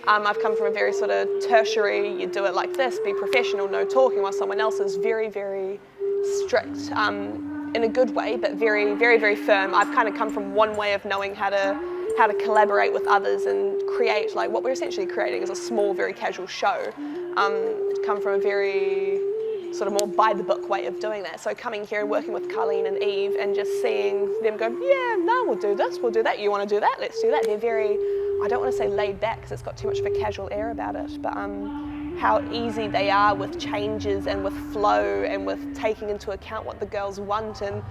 I've come from a very sort of tertiary, you do it like this, be professional, no talking, while someone else is very, very strict, in a good way, but very, very, very firm. I've kind of come from one way of knowing how to collaborate with others and create, like what we're essentially creating is a small, very casual show. Come from a very sort of more by the book way of doing that. So coming here and working with Carlene and Eve and just seeing them go, yeah, no, we'll do this, we'll do that. You want to do that? Let's do that. They're very, I don't want to say laid back because it's got too much of a casual air about it, but how easy they are with changes and with flow and with taking into account what the girls want. And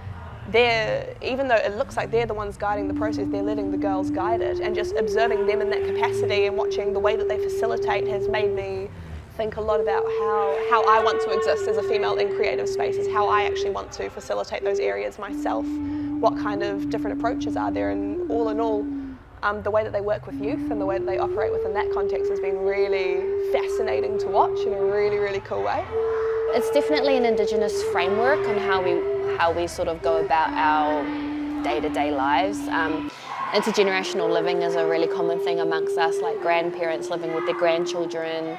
they're, even though it looks like they're the ones guiding the process, they're letting the girls guide it, and just observing them in that capacity and watching the way that they facilitate has made me think a lot about how I want to exist as a female in creative spaces, how I actually want to facilitate those areas myself, what kind of different approaches are there, and all in all, the way that they work with youth and the way that they operate within that context has been really fascinating to watch in a really, really cool way. It's definitely an Indigenous framework on how we sort of go about our day-to-day lives. Intergenerational living is a really common thing amongst us, like grandparents living with their grandchildren.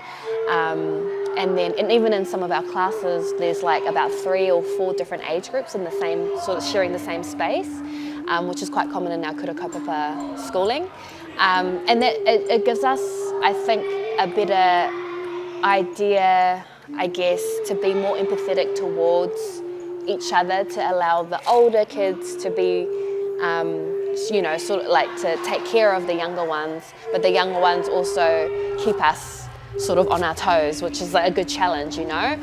And even in some of our classes, there's like about 3 or 4 different age groups in the same, sort of sharing the same space, which is quite common in our kaupapa schooling. And that it gives us, I think, a better idea, I guess, to be more empathetic towards each other, to allow the older kids to be, you know, sort of like to take care of the younger ones, but the younger ones also keep us sort of on our toes, which is like a good challenge, you know.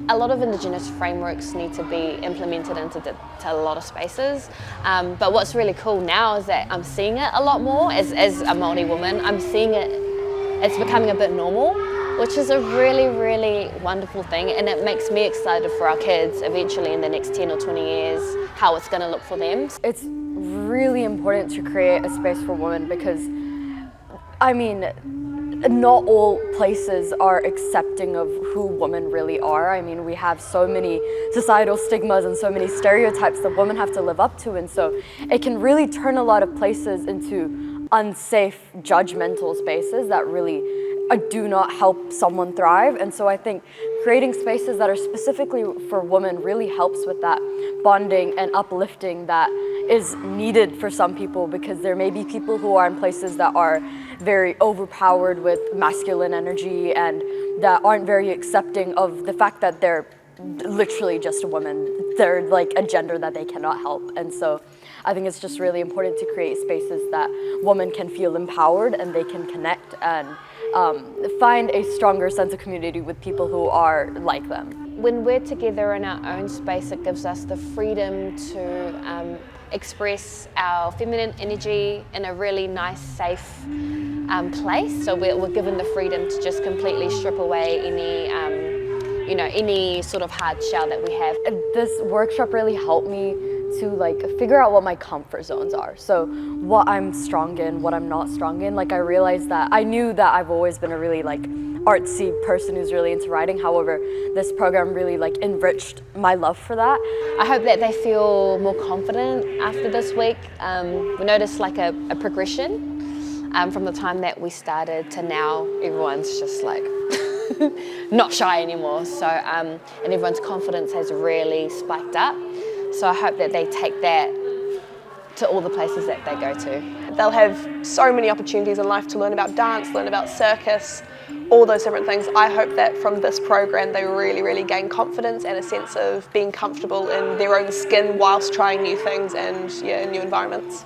A lot of Indigenous frameworks need to be implemented into a lot of spaces, but what's really cool now is that I'm seeing it a lot more as a Māori woman. I'm seeing it, it's becoming a bit normal, which is a really, really wonderful thing, and it makes me excited for our kids eventually in the next 10 or 20 years, how it's going to look for them. It's really important to create a space for women because, I mean, not all places are accepting of who women really are. I mean, we have so many societal stigmas and so many stereotypes that women have to live up to, and so it can really turn a lot of places into unsafe, judgmental spaces that really do not help someone thrive. And so I think creating spaces that are specifically for women really helps with that bonding and uplifting that is needed for some people, because there may be people who are in places that are very overpowered with masculine energy and that aren't very accepting of the fact that they're literally just a woman. They're like a gender that they cannot help. And so I think it's just really important to create spaces that women can feel empowered and they can connect and find a stronger sense of community with people who are like them. When we're together in our own space, it gives us the freedom to express our feminine energy in a really nice, safe place. So we're given the freedom to just completely strip away any, you know, any sort of hard shell that we have. This workshop really helped me to like figure out what my comfort zones are. So what I'm strong in, what I'm not strong in. Like I realized that I knew that I've always been a really like artsy person who's really into writing. However, this program really like enriched my love for that. I hope that they feel more confident after this week. We noticed like a progression from the time that we started to now. Everyone's just like not shy anymore. So and everyone's confidence has really spiked up. So I hope that they take that to all the places that they go to. They'll have so many opportunities in life to learn about dance, learn about circus, all those different things. I hope that from this program they really, really gain confidence and a sense of being comfortable in their own skin whilst trying new things and new environments.